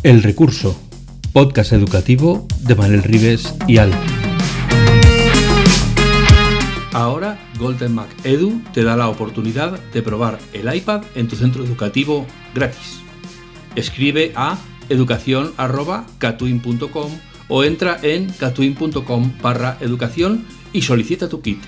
El Recurso, podcast educativo de Manel Ribes y Al. Ahora Golden Mac Edu te da la oportunidad de probar el iPad en tu centro educativo gratis. Escribe a educacion@catuin.com o entra en catuin.com/educación y solicita tu kit.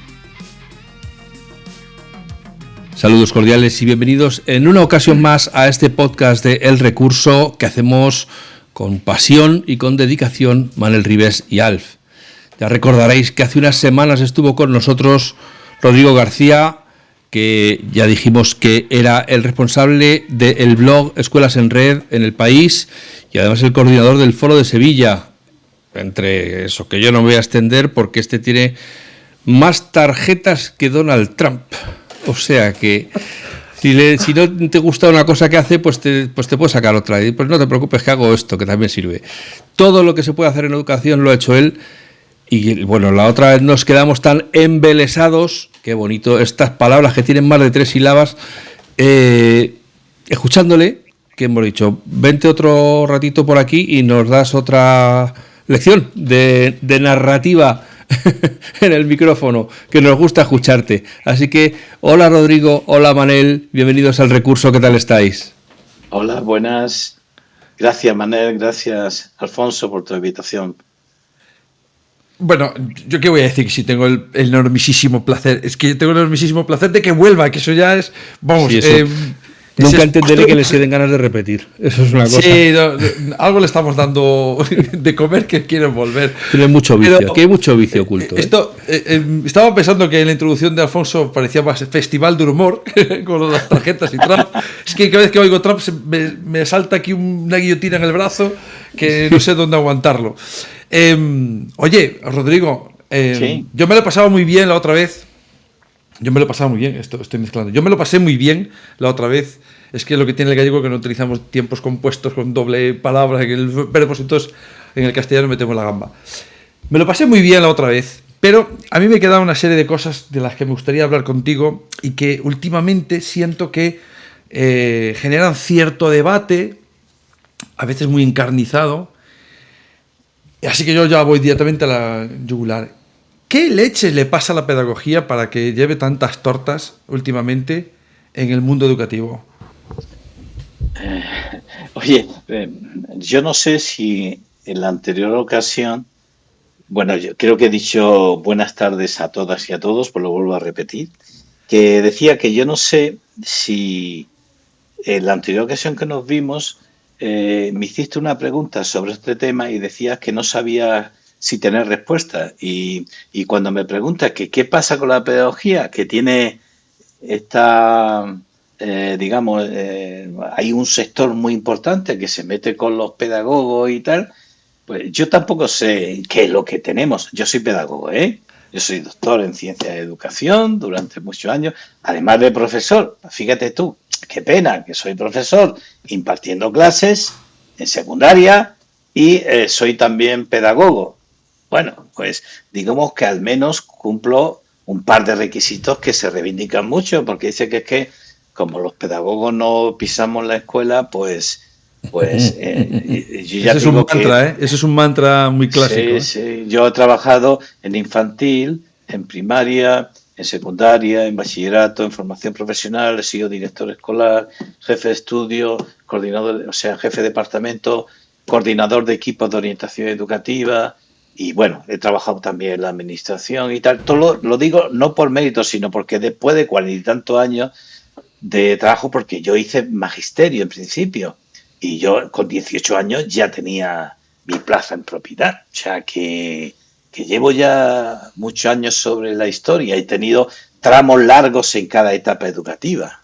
Saludos cordiales y bienvenidos en una ocasión más a este podcast de El Recurso que hacemos con pasión y con dedicación Manel Ribes y Alf. Ya recordaréis que hace unas semanas estuvo con nosotros Rodrigo García, que ya dijimos que era el responsable del blog Escuelas en Red en el país y además el coordinador del Foro de Sevilla. Entre eso, que yo no me voy a extender porque este tiene más tarjetas que Donald Trump. O sea que si no te gusta una cosa que hace, pues te puedes sacar otra. Y pues no te preocupes que hago esto, que también sirve. Todo lo que se puede hacer en educación lo ha hecho él. Y bueno, la otra vez nos quedamos tan embelesados, qué bonito, estas palabras que tienen más de 3 sílabas, escuchándole, que hemos dicho, vente otro ratito por aquí y nos das otra lección de narrativa en el micrófono, que nos gusta escucharte. Así que, hola Rodrigo, hola Manel, bienvenidos al Recurso, ¿qué tal estáis? Hola, buenas. Gracias Manel, gracias Alfonso por tu invitación. Bueno, yo qué voy a decir si tengo el enormisísimo placer. Es que yo tengo el enormisísimo placer de que vuelva, que eso ya es... Vamos, sí, nunca entenderé que les den ganas de repetir. Eso es una cosa. Sí, algo le estamos dando de comer que quieren volver. Tiene mucho vicio, aquí hay mucho vicio oculto. Estaba pensando que en la introducción de Alfonso parecía más festival de humor con las tarjetas y Trump. Es que cada vez que oigo Trump me salta aquí una guillotina en el brazo que no sé dónde aguantarlo. Oye, Rodrigo, ¿Sí? Yo me lo he pasado muy bien la otra vez. Estoy mezclando. Yo me lo pasé muy bien la otra vez. Es que lo que tiene el gallego es que no utilizamos tiempos compuestos con doble palabra en el verbo, entonces en el castellano metemos la gamba. Me lo pasé muy bien la otra vez, pero a mí me queda una serie de cosas de las que me gustaría hablar contigo y que últimamente siento que generan cierto debate, a veces muy encarnizado. Así que yo ya voy directamente a la yugular. ¿Qué leche le pasa a la pedagogía para que lleve tantas tortas últimamente en el mundo educativo? Yo no sé si en la anterior ocasión, bueno, yo creo que he dicho buenas tardes a todas y a todos, pues lo vuelvo a repetir, que decía que yo no sé si en la anterior ocasión que nos vimos me hiciste una pregunta sobre este tema y decías que no sabía si tener respuesta. Y cuando me preguntas que qué pasa con la pedagogía, que tiene esta, hay un sector muy importante que se mete con los pedagogos y tal, pues yo tampoco sé qué es lo que tenemos. Yo soy pedagogo, ¿eh? Yo soy doctor en ciencias de educación durante muchos años, además de profesor. Fíjate tú, qué pena que soy profesor impartiendo clases en secundaria y soy también pedagogo. Bueno, pues digamos que al menos cumplo un par de requisitos que se reivindican mucho, porque dice que es que como los pedagogos no pisamos la escuela, pues yo ya ese es un mantra, ese es un mantra muy clásico. Sí. Yo he trabajado en infantil, en primaria, en secundaria, en bachillerato, en formación profesional, he sido director escolar, jefe de estudio, coordinador, jefe de departamento, coordinador de equipos de orientación educativa. Y bueno, he trabajado también en la administración y tal. Todo lo digo no por mérito, sino porque después de 40 y tantos años de trabajo, porque yo hice magisterio en principio y yo con 18 años ya tenía mi plaza en propiedad. O sea que llevo ya muchos años sobre la historia. He tenido tramos largos en cada etapa educativa.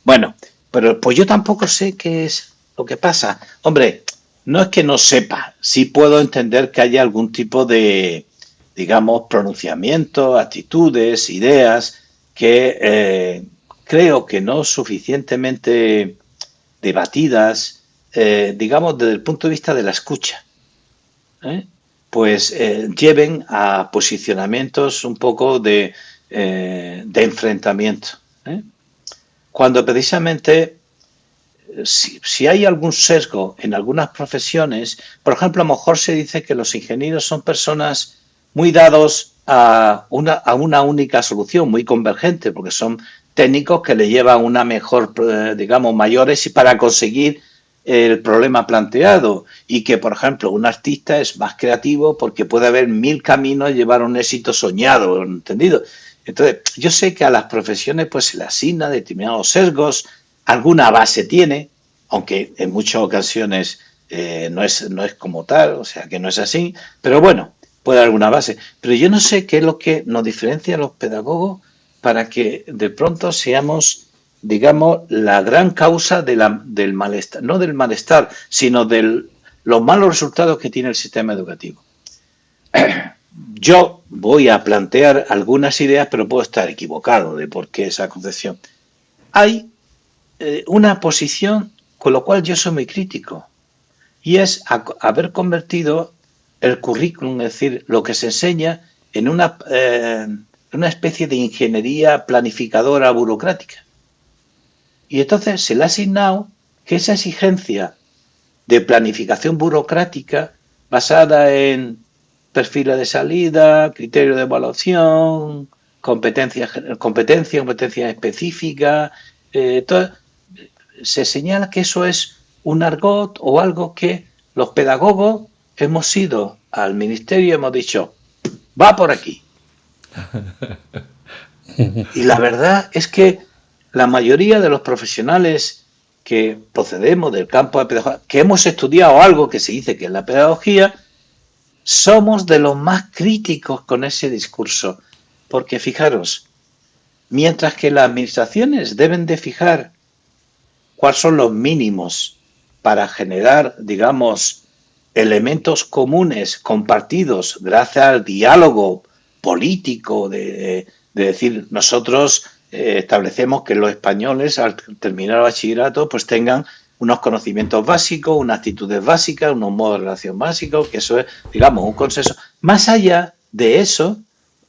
Bueno, pero pues yo tampoco sé qué es lo que pasa. Hombre, no es que no sepa, sí puedo entender que haya algún tipo de, digamos, pronunciamiento, actitudes, ideas que creo que no suficientemente debatidas, digamos, desde el punto de vista de la escucha, pues lleven a posicionamientos un poco de enfrentamiento. Cuando precisamente si hay algún sesgo en algunas profesiones, por ejemplo, a lo mejor se dice que los ingenieros son personas muy dados a una única solución, muy convergente, porque son técnicos que le llevan una mejor, digamos, mayores y para conseguir el problema planteado, y que, por ejemplo, un artista es más creativo porque puede haber 1000 caminos y llevar un éxito soñado, ¿entendido? Entonces, yo sé que a las profesiones pues se le asigna determinados sesgos, alguna base tiene, aunque en muchas ocasiones no es como tal, o sea que no es así, pero bueno, puede haber alguna base. Pero yo no sé qué es lo que nos diferencia a los pedagogos para que de pronto seamos, digamos, la gran causa del malestar, no del malestar, sino de los malos resultados que tiene el sistema educativo. Yo voy a plantear algunas ideas, pero puedo estar equivocado de por qué esa concepción. Hay una posición con lo cual yo soy muy crítico, y es haber convertido el currículum, es decir, lo que se enseña, en una especie de ingeniería planificadora burocrática. Y entonces se le ha asignado que esa exigencia de planificación burocrática basada en perfiles de salida, criterio de evaluación, competencia específica, se señala que eso es un argot o algo que los pedagogos hemos ido al ministerio y hemos dicho, va por aquí. Y la verdad es que la mayoría de los profesionales que procedemos del campo de pedagogía, que hemos estudiado algo que se dice que es la pedagogía, somos de los más críticos con ese discurso. Porque fijaros, mientras que las administraciones deben de fijar cuáles son los mínimos para generar, digamos, elementos comunes, compartidos, gracias al diálogo político de decir, nosotros establecemos que los españoles al terminar el bachillerato pues tengan unos conocimientos básicos, unas actitudes básicas, unos modos de relación básicos, que eso es, digamos, un consenso. Más allá de eso,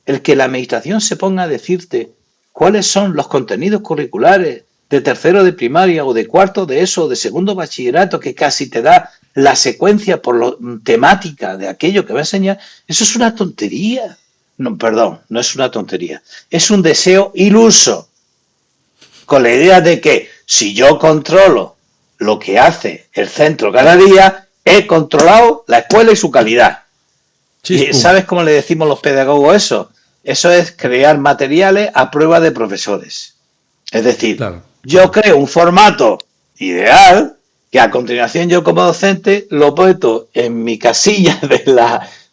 el que la administración se ponga a decirte cuáles son los contenidos curriculares de tercero de primaria o de cuarto de eso, o de segundo bachillerato, que casi te da la secuencia por temática de aquello que va a enseñar, eso es una tontería. No, perdón, no es una tontería. Es un deseo iluso, con la idea de que si yo controlo lo que hace el centro cada día, he controlado la escuela y su calidad. ¿Y sabes cómo le decimos los pedagogos eso? Eso es crear materiales a prueba de profesores. Es decir, claro, yo creo un formato ideal que a continuación yo como docente lo meto en mi casilla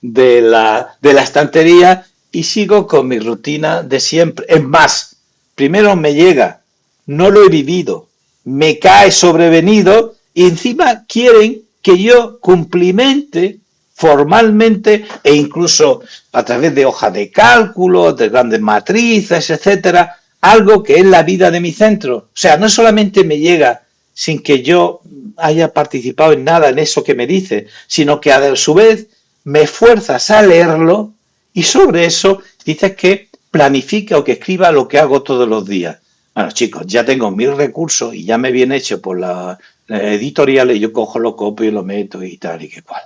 de la estantería y sigo con mi rutina de siempre. Es más, primero me llega, no lo he vivido, me cae sobrevenido y encima quieren que yo cumplimente formalmente e incluso a través de hojas de cálculo, de grandes matrices, etcétera, algo que es la vida de mi centro. O sea, no solamente me llega sin que yo haya participado en nada en eso que me dice, sino que a su vez me fuerzas a leerlo y sobre eso dices que planifica o que escriba lo que hago todos los días. Bueno, chicos, ya tengo 1000 recursos y ya me viene hecho por la editorial y yo cojo, lo copio y lo meto y tal y que cual.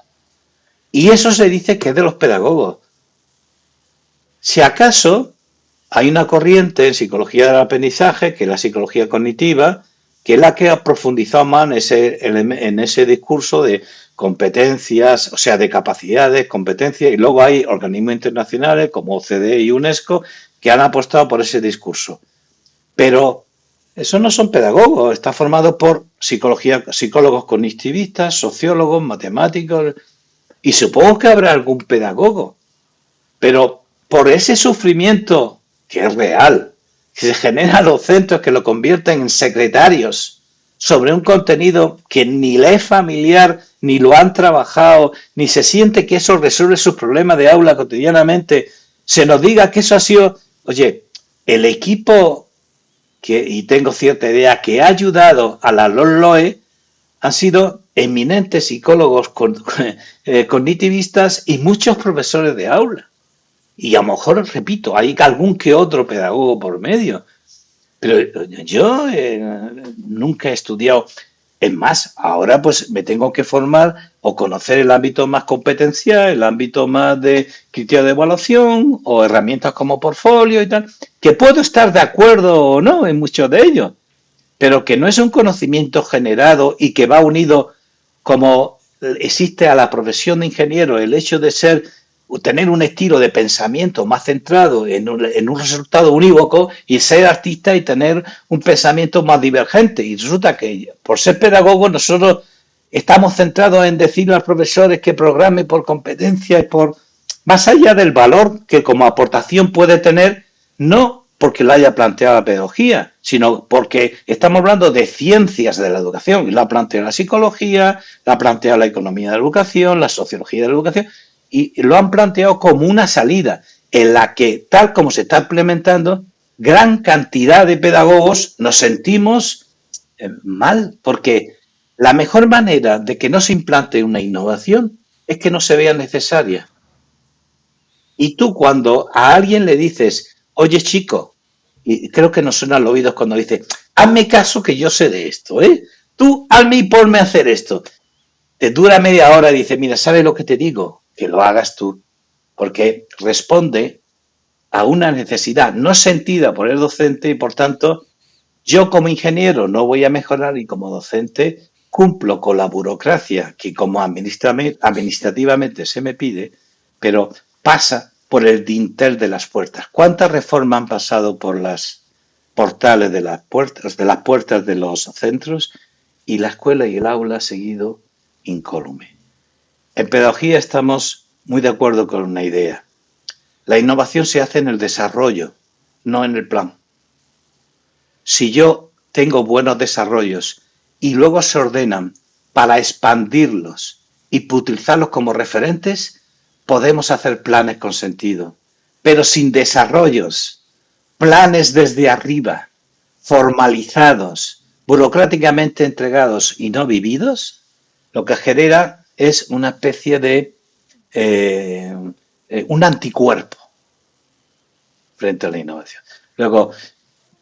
Y eso se dice que es de los pedagogos. Si acaso hay una corriente en psicología del aprendizaje, que es la psicología cognitiva, que es la que ha profundizado más en ese discurso de competencias, o sea, de capacidades, competencias, y luego hay organismos internacionales como OCDE y UNESCO que han apostado por ese discurso. Pero esos no son pedagogos, está formado por psicólogos cognitivistas, sociólogos, matemáticos, y supongo que habrá algún pedagogo, pero por ese sufrimiento que es real, que se genera a los centros que lo convierten en secretarios sobre un contenido que ni le es familiar, ni lo han trabajado, ni se siente que eso resuelve sus problemas de aula cotidianamente, se nos diga que eso ha sido, oye, el equipo y tengo cierta idea que ha ayudado a la LOE han sido eminentes psicólogos cognitivistas y muchos profesores de aula. Y a lo mejor, repito, hay algún que otro pedagogo por medio. Pero yo nunca he estudiado. Es más, ahora pues me tengo que formar o conocer el ámbito más competencial, el ámbito más de criterio de evaluación o herramientas como portfolio y tal, que puedo estar de acuerdo o no en muchos de ellos, pero que no es un conocimiento generado y que va unido como existe a la profesión de ingeniero el hecho de tener un estilo de pensamiento más centrado en un resultado unívoco y ser artista y tener un pensamiento más divergente. Y resulta que por ser pedagogos nosotros estamos centrados en decirle a los profesores que programe por competencia y por más allá del valor que como aportación puede tener, no porque lo haya planteado la pedagogía, sino porque estamos hablando de ciencias de la educación. Y lo ha planteado la psicología, lo ha planteado la economía de la educación, la sociología de la educación, y lo han planteado como una salida en la que, tal como se está implementando, gran cantidad de pedagogos nos sentimos mal, porque la mejor manera de que no se implante una innovación es que no se vea necesaria. Y tú cuando a alguien le dices, oye chico, y creo que nos suenan los oídos cuando dice, hazme caso que yo sé de esto, ¿eh? Tú hazme y ponme a hacer esto. Te dura media hora y dice, mira, ¿sabes lo que te digo? Que lo hagas tú, porque responde a una necesidad no sentida por el docente y por tanto yo como ingeniero no voy a mejorar y como docente cumplo con la burocracia que como administrativamente se me pide, pero pasa por el dintel de las puertas. ¿Cuántas reformas han pasado por las portales de las puertas de los centros y la escuela y el aula ha seguido incólume? En pedagogía estamos muy de acuerdo con una idea. La innovación se hace en el desarrollo, no en el plan. Si yo tengo buenos desarrollos y luego se ordenan para expandirlos y utilizarlos como referentes, podemos hacer planes con sentido. Pero sin desarrollos, planes desde arriba, formalizados, burocráticamente entregados y no vividos, lo que genera es una especie de un anticuerpo frente a la innovación. Luego,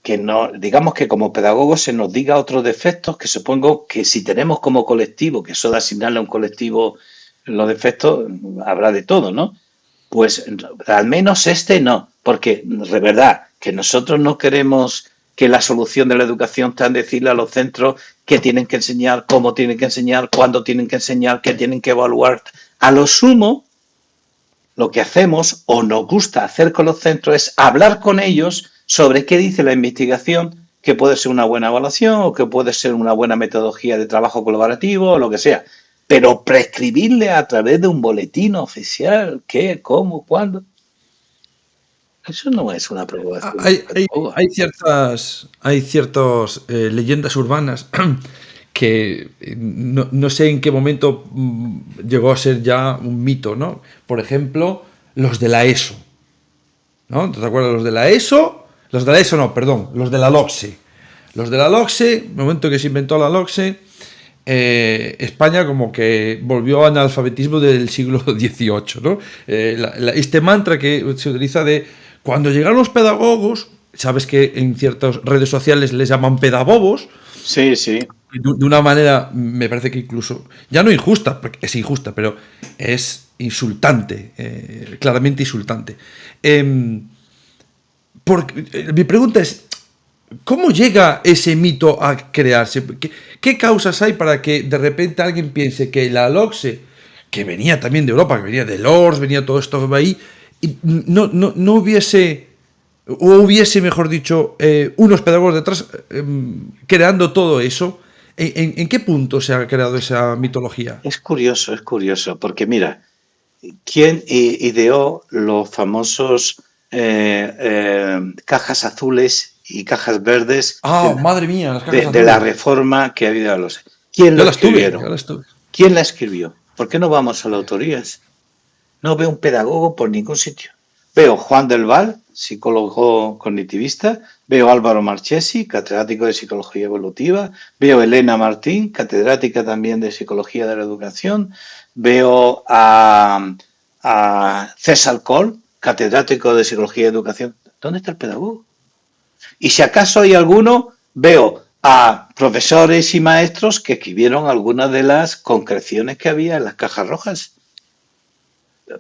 que no, digamos que como pedagogos se nos diga otros defectos que supongo que si tenemos como colectivo, que eso de asignarle a un colectivo los defectos, habrá de todo, ¿no? Pues al menos este no, porque de verdad que nosotros no queremos que la solución de la educación está en decirle a los centros qué tienen que enseñar, cómo tienen que enseñar, cuándo tienen que enseñar, qué tienen que evaluar. A lo sumo, lo que hacemos o nos gusta hacer con los centros es hablar con ellos sobre qué dice la investigación, que puede ser una buena evaluación o que puede ser una buena metodología de trabajo colaborativo o lo que sea. Pero prescribirle a través de un boletín oficial qué, cómo, cuándo, eso no es una preocupación. Hay ciertas leyendas urbanas que no sé en qué momento llegó a ser ya un mito, ¿no? Por ejemplo, los de la ESO, ¿no? ¿Te acuerdas los de la ESO? Los de la ESO no, perdón, los de la LOCSE. Los de la LOCSE, en el momento que se inventó la LOCSE, España como que volvió al analfabetismo del siglo XVIII, ¿no? Este mantra que se utiliza de cuando llegaron los pedagogos, sabes que en ciertas redes sociales les llaman pedabobos. Sí, sí. De una manera, me parece que incluso, ya no injusta, porque es injusta, pero es insultante, claramente insultante. Mi pregunta es, ¿cómo llega ese mito a crearse? ¿Qué causas hay para que de repente alguien piense que la LOCSE, que venía también de Europa, que venía de Lourdes, venía todo esto ahí, y no hubiese, o hubiese, mejor dicho, unos pedagogos detrás creando todo eso? ¿En qué punto se ha creado esa mitología? Es curioso, porque mira, ¿quién ideó los famosos cajas azules y cajas verdes madre mía, las cajas de la reforma que ha habido a los... ¿Quién lo escribieron? ¿Quién la escribió? ¿Por qué no vamos a las autorías? No veo un pedagogo por ningún sitio. Veo Juan del Val, psicólogo cognitivista, veo Álvaro Marchesi, catedrático de Psicología Evolutiva, veo Elena Martín, catedrática también de Psicología de la Educación, veo a César Coll, catedrático de Psicología de Educación. ¿Dónde está el pedagogo? Y si acaso hay alguno, veo a profesores y maestros que escribieron algunas de las concreciones que había en las cajas rojas.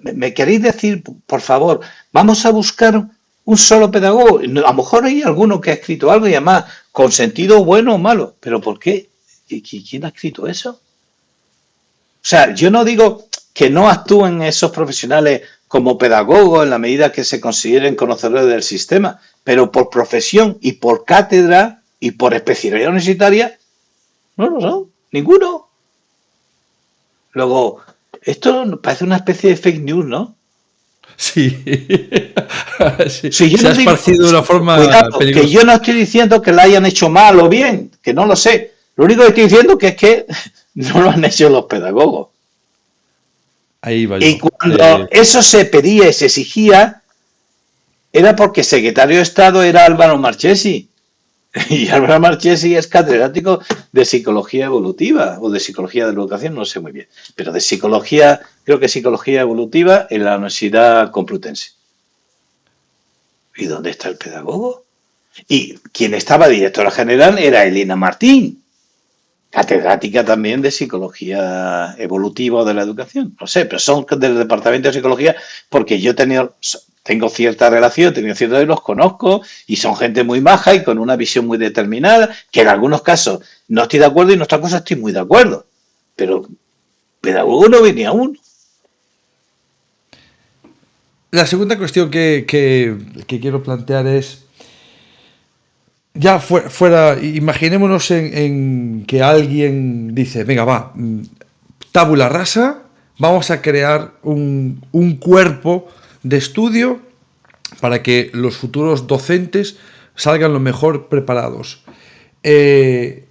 ¿Me queréis decir, por favor, vamos a buscar un solo pedagogo? A lo mejor hay alguno que ha escrito algo y además con sentido bueno o malo, pero ¿por qué? ¿Quién ha escrito eso? O sea, yo no digo que no actúen esos profesionales como pedagogos en la medida que se consideren conocedores del sistema, pero por profesión y por cátedra y por especialidad universitaria, no lo son, ninguno. Luego, esto parece una especie de fake news, ¿no? Sí. Sí. Si yo Se no ha digo, esparcido de una forma cuidado, peligrosa. que yo no estoy diciendo que la hayan hecho mal o bien, que no lo sé. Lo único que estoy diciendo que es que no lo han hecho los pedagogos. Ahí va yo. Y cuando eso se pedía y se exigía, era porque el secretario de Estado era Álvaro Marchesi. Y Álvaro Marchesi es catedrático de psicología evolutiva o de psicología de la educación, no sé muy bien. Pero de psicología, creo que psicología evolutiva en la Universidad Complutense. ¿Y dónde está el pedagogo? Y quien estaba directora general era Elena Martín, catedrática también de psicología evolutiva o de la educación. No sé, pero son del departamento de psicología porque yo tengo cierta relación, los conozco y son gente muy maja y con una visión muy determinada, que en algunos casos no estoy de acuerdo y en otras cosas estoy muy de acuerdo. Pero pedagogo no venía uno. La segunda cuestión que quiero plantear es, ya fuera, imaginémonos en que alguien dice, venga, va, tabula rasa, vamos a crear un cuerpo de estudio para que los futuros docentes salgan lo mejor preparados. ¿Qué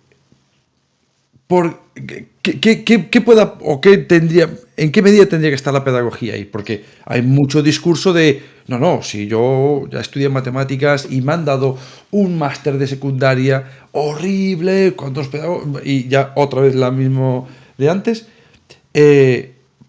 pueda o qué tendría, en qué medida tendría que estar la pedagogía ahí? Porque hay mucho discurso de no, si yo ya estudié matemáticas y me han dado un máster de secundaria horrible, ¿cuántos pedagogos? Y ya otra vez la mismo de antes.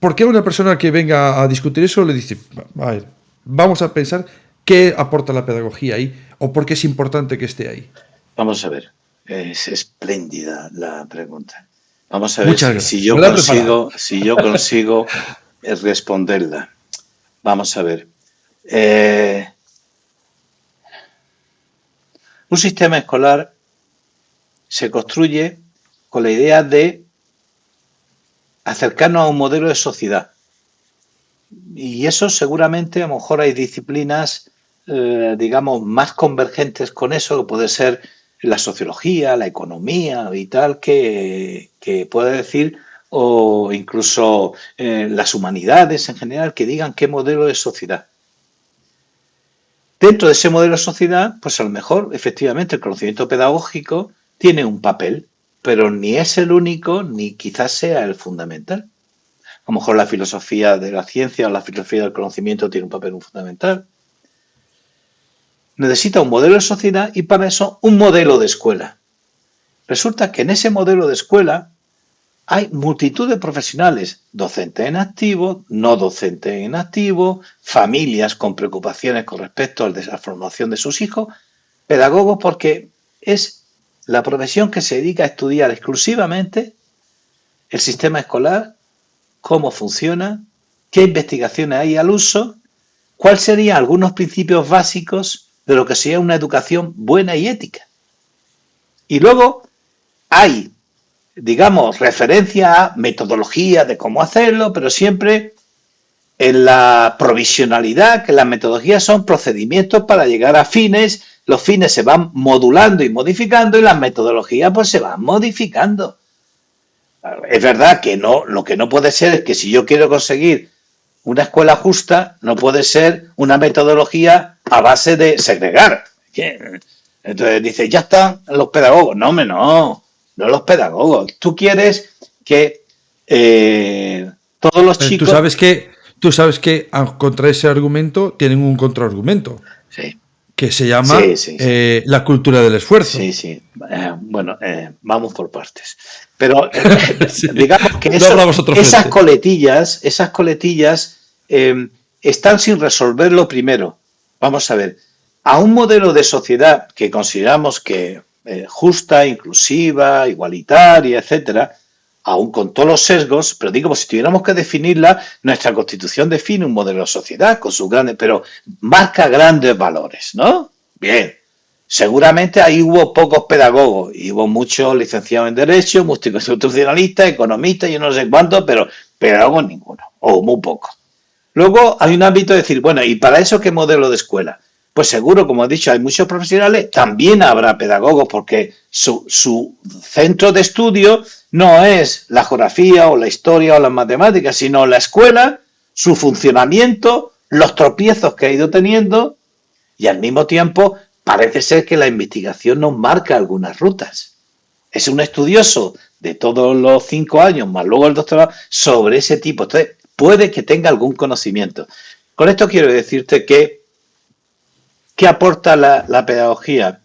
¿Por qué a una persona que venga a discutir eso le dice, a ver, vamos a pensar qué aporta la pedagogía ahí o por qué es importante que esté ahí? Vamos a ver, es espléndida la pregunta. Vamos a ver si yo consigo responderla. Vamos a ver. Un sistema escolar se construye con la idea de acercarnos a un modelo de sociedad. Y eso seguramente, a lo mejor hay disciplinas, digamos, más convergentes con eso, que puede ser la sociología, la economía y tal, que puede decir, o incluso las humanidades en general, que digan qué modelo de sociedad. Dentro de ese modelo de sociedad, pues a lo mejor, efectivamente, el conocimiento pedagógico tiene un papel, pero ni es el único, ni quizás sea el fundamental. A lo mejor la filosofía de la ciencia o la filosofía del conocimiento tiene un papel fundamental. Necesita un modelo de sociedad y para eso un modelo de escuela. Resulta que en ese modelo de escuela hay multitud de profesionales, docentes en activo, no docentes en activo, familias con preocupaciones con respecto a la formación de sus hijos, pedagogos, porque es la profesión que se dedica a estudiar exclusivamente el sistema escolar, cómo funciona, qué investigaciones hay al uso, cuáles serían algunos principios básicos de lo que sería una educación buena y ética. Y luego hay, digamos, referencia a metodología de cómo hacerlo, pero siempre en la provisionalidad, que las metodologías son procedimientos para llegar a fines, los fines se van modulando y modificando y las metodologías pues se van modificando. Es verdad que no, lo que no puede ser es que si yo quiero conseguir una escuela justa, no puede ser una metodología a base de segregar. Entonces dice, ya están los pedagogos. No los pedagogos. Tú quieres que todos los chicos... Tú sabes que contra ese argumento tienen un contraargumento. Sí. Que se llama la cultura del esfuerzo. Sí. Vamos por partes. Pero digamos que esas coletillas están sin resolver lo primero. Vamos a ver, a un modelo de sociedad que consideramos que justa, inclusiva, igualitaria, etcétera, aún con todos los sesgos, pero digo, pues si tuviéramos que definirla, nuestra Constitución define un modelo de sociedad con sus grandes, pero marca grandes valores, ¿no? Bien. Seguramente ahí hubo pocos pedagogos y hubo muchos licenciados en Derecho, muchos constitucionalistas, economistas, yo no sé cuántos, pero pedagogos ninguno, o muy pocos. Luego hay un ámbito de decir, bueno, ¿y para eso qué modelo de escuela? Pues seguro, como he dicho, hay muchos profesionales, también habrá pedagogos porque su centro de estudio no es la geografía o la historia o las matemáticas, sino la escuela, su funcionamiento, los tropiezos que ha ido teniendo y al mismo tiempo parece ser que la investigación nos marca algunas rutas. Es un estudioso de todos los 5 años, más luego el doctorado, sobre ese tipo. Entonces, puede que tenga algún conocimiento. Con esto quiero decirte que ¿qué aporta la pedagogía?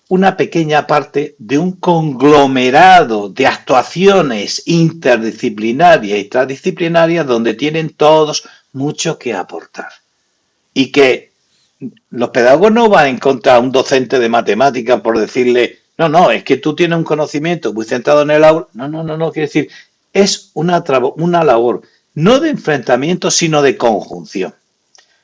Una pequeña parte de un conglomerado de actuaciones interdisciplinarias y transdisciplinarias donde tienen todos mucho que aportar. Y que los pedagogos no van a encontrar a un docente de matemáticas por decirle, no, es que tú tienes un conocimiento muy centrado en el aula. No, quiere decir, es una labor no de enfrentamiento, sino de conjunción.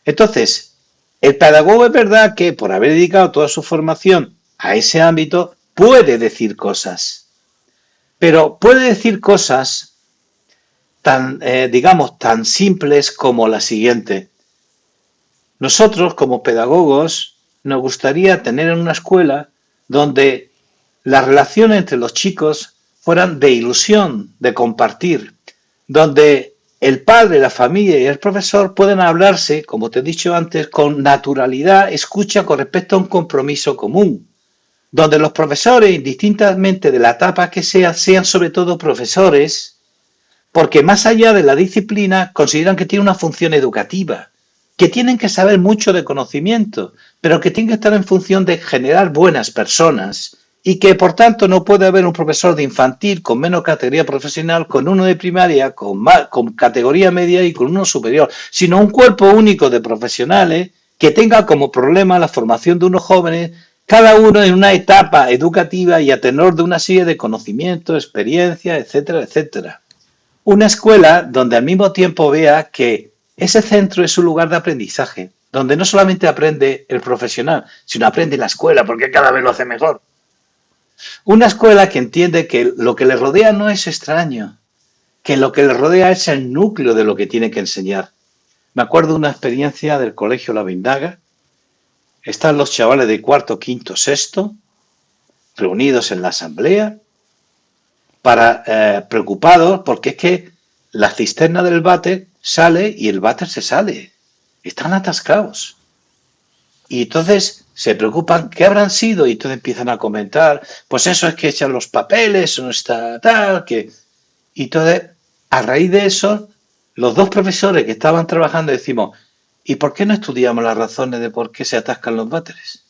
Entonces, el pedagogo es verdad que por haber dedicado toda su formación a ese ámbito, puede decir cosas, pero puede decir cosas tan, tan simples como la siguiente. Nosotros, como pedagogos, nos gustaría tener una escuela donde las relaciones entre los chicos fueran de ilusión, de compartir, donde el padre, la familia y el profesor pueden hablarse, como te he dicho antes, con naturalidad, escucha con respecto a un compromiso común, donde los profesores, indistintamente de la etapa que sean sobre todo profesores, porque más allá de la disciplina consideran que tiene una función educativa, que tienen que saber mucho de conocimiento, pero que tienen que estar en función de generar buenas personas y que por tanto no puede haber un profesor de infantil con menos categoría profesional, con uno de primaria, con categoría media y con uno superior, sino un cuerpo único de profesionales que tenga como problema la formación de unos jóvenes, cada uno en una etapa educativa y a tenor de una serie de conocimientos, experiencias, etcétera, etcétera. Una escuela donde al mismo tiempo vea que ese centro es un lugar de aprendizaje, donde no solamente aprende el profesional, sino aprende la escuela, porque cada vez lo hace mejor. Una escuela que entiende que lo que le rodea no es extraño, que lo que le rodea es el núcleo de lo que tiene que enseñar. Me acuerdo de una experiencia del colegio La Vindaga. Están los chavales de cuarto, quinto, sexto, reunidos en la asamblea, preocupados porque es que la cisterna del váter sale y el váter se sale. Están atascados. Y entonces se preocupan, ¿qué habrán sido? Y entonces empiezan a comentar, pues eso es que echan los papeles, no está tal, que... Y entonces, a raíz de eso, los dos profesores que estaban trabajando decimos, ¿y por qué no estudiamos las razones de por qué se atascan los váteres?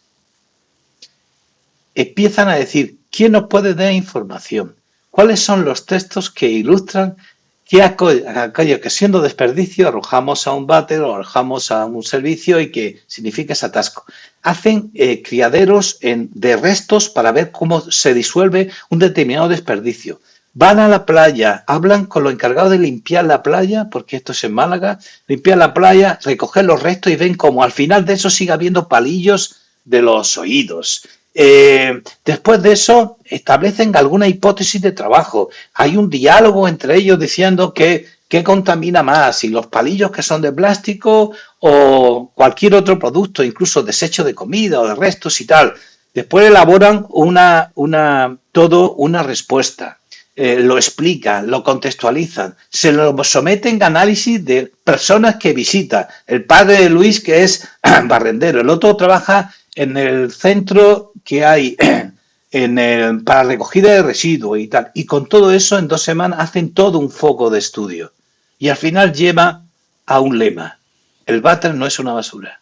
Empiezan a decir, ¿quién nos puede dar información? ¿Cuáles son los textos que ilustran que aquello que siendo desperdicio arrojamos a un váter o arrojamos a un servicio y que significa ese atasco? Hacen criaderos de restos para ver cómo se disuelve un determinado desperdicio. Van a la playa, hablan con los encargados de limpiar la playa, porque esto es en Málaga, limpiar la playa, recoger los restos y ven cómo al final de eso sigue habiendo palillos de los oídos. Después de eso establecen alguna hipótesis de trabajo. Hay un diálogo entre ellos diciendo qué contamina más, si los palillos que son de plástico o cualquier otro producto, incluso desecho de comida o de restos y tal. Después elaboran una respuesta. Lo explican, lo contextualizan, se lo someten a análisis de personas que visita. El padre de Luis, que es barrendero, el otro trabaja en el centro que hay para recogida de residuos y tal. Y con todo eso, en 2 semanas hacen todo un foco de estudio. Y al final lleva a un lema. El váter no es una basura.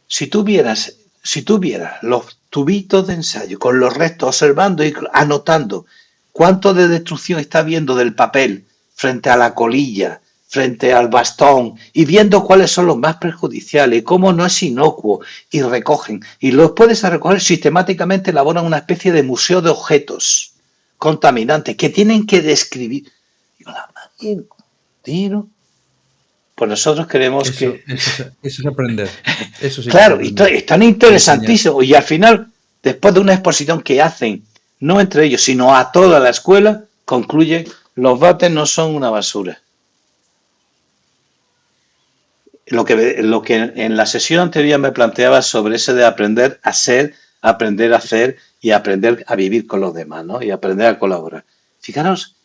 Si tú vieras los tubitos de ensayo con los restos, observando y anotando cuánto de destrucción está habiendo del papel frente a la colilla, frente al bastón y viendo cuáles son los más perjudiciales, cómo no es inocuo, y recogen. Y después de recoger sistemáticamente elaboran una especie de museo de objetos contaminantes que tienen que describir. Yo la imagino, pues nosotros queremos que... Eso es aprender. Eso sí, claro, y es tan interesantísimo. Y al final, después de una exposición que hacen, no entre ellos, sino a toda la escuela, concluyen, los váteres no son una basura. Lo que en la sesión anterior me planteaba sobre ese de aprender a ser, aprender a hacer y aprender a vivir con los demás, ¿no? Y aprender a colaborar. Fijaros,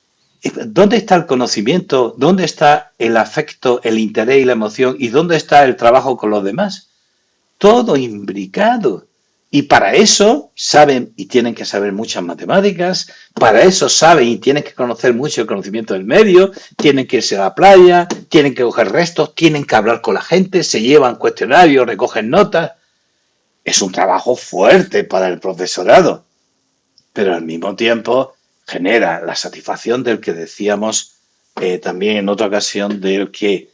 ¿dónde está el conocimiento? ¿Dónde está el afecto, el interés y la emoción? ¿Y dónde está el trabajo con los demás? Todo imbricado. Y para eso saben y tienen que saber muchas matemáticas, para eso saben y tienen que conocer mucho el conocimiento del medio, tienen que irse a la playa, tienen que coger restos, tienen que hablar con la gente, se llevan cuestionarios, recogen notas. Es un trabajo fuerte para el profesorado, pero al mismo tiempo genera la satisfacción del que decíamos también en otra ocasión, del que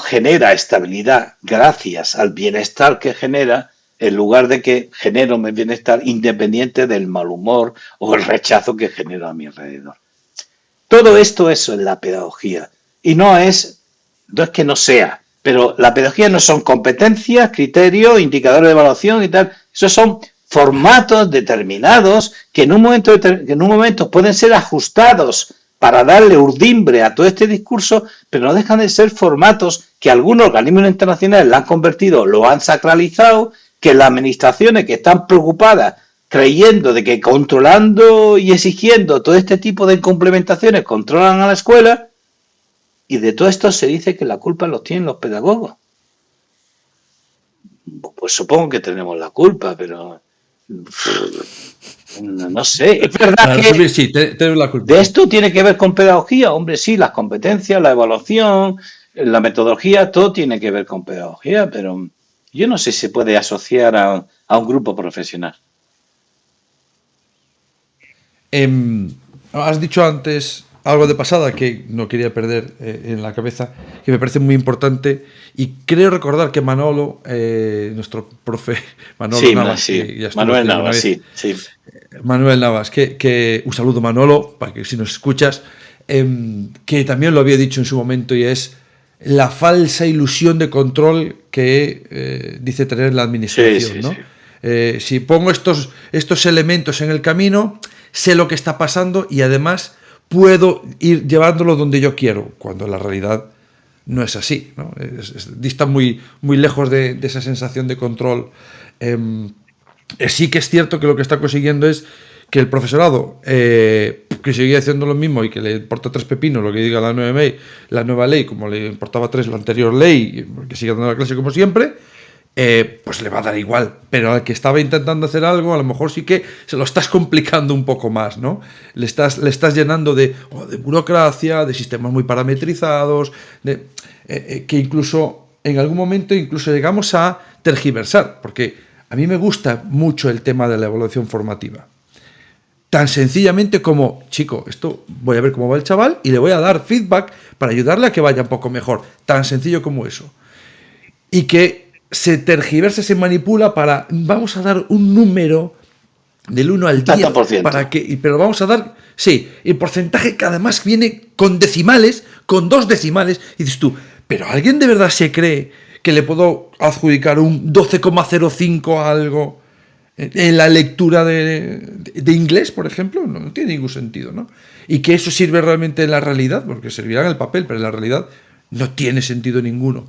genera estabilidad gracias al bienestar que genera, en lugar de que genera un bienestar independiente del mal humor o el rechazo que genera a mi alrededor. Todo esto es la pedagogía. Y no es que no sea, pero la pedagogía no son competencias, criterios, indicadores de evaluación y tal. Esos son formatos determinados que en un momento pueden ser ajustados para darle urdimbre a todo este discurso, pero no dejan de ser formatos que algunos organismos internacionales lo han convertido, lo han sacralizado, que las administraciones que están preocupadas creyendo de que controlando y exigiendo todo este tipo de complementaciones controlan a la escuela, y de todo esto se dice que la culpa los tienen los pedagogos. Pues supongo que tenemos la culpa, pero no sé. Es verdad que sí, tenemos la culpa. De esto tiene que ver con pedagogía. Hombre, sí, las competencias, la evaluación, la metodología, todo tiene que ver con pedagogía, pero yo no sé si se puede asociar a un grupo profesional. Has dicho antes algo de pasada que no quería perder en la cabeza, que me parece muy importante, y creo recordar que Manolo, nuestro profe Manolo Navas, Manuel Navas, sí. Manuel Navas, que un saludo, Manolo, para que si nos escuchas, que también lo había dicho en su momento, y es la falsa ilusión de control que dice tener la administración, ¿no? Si pongo estos elementos en el camino, sé lo que está pasando y además puedo ir llevándolo donde yo quiero, cuando la realidad no es así, ¿no? Dista muy, muy lejos de esa sensación de control. Sí que es cierto que lo que está consiguiendo es que el profesorado, que sigue haciendo lo mismo y que le importa tres pepinos lo que diga la nueva ley, como le importaba tres la anterior ley, que sigue dando la clase como siempre, pues le va a dar igual. Pero al que estaba intentando hacer algo, a lo mejor sí que se lo estás complicando un poco más, ¿no? Le estás llenando de burocracia, de sistemas muy parametrizados, que incluso en algún momento incluso llegamos a tergiversar, porque a mí me gusta mucho el tema de la evaluación formativa. Tan sencillamente como, chico, esto voy a ver cómo va el chaval y le voy a dar feedback para ayudarle a que vaya un poco mejor. Tan sencillo como eso. Y que se tergiversa, se manipula para, vamos a dar un número del 1 al 10. Para que, pero vamos a dar, sí, el porcentaje que además viene con decimales, con 2 decimales, y dices tú, ¿pero alguien de verdad se cree que le puedo adjudicar un 12,05 a algo en la lectura de inglés, por ejemplo? No tiene ningún sentido, ¿no? Y que eso sirve realmente en la realidad, porque servirá en el papel, pero en la realidad no tiene sentido ninguno.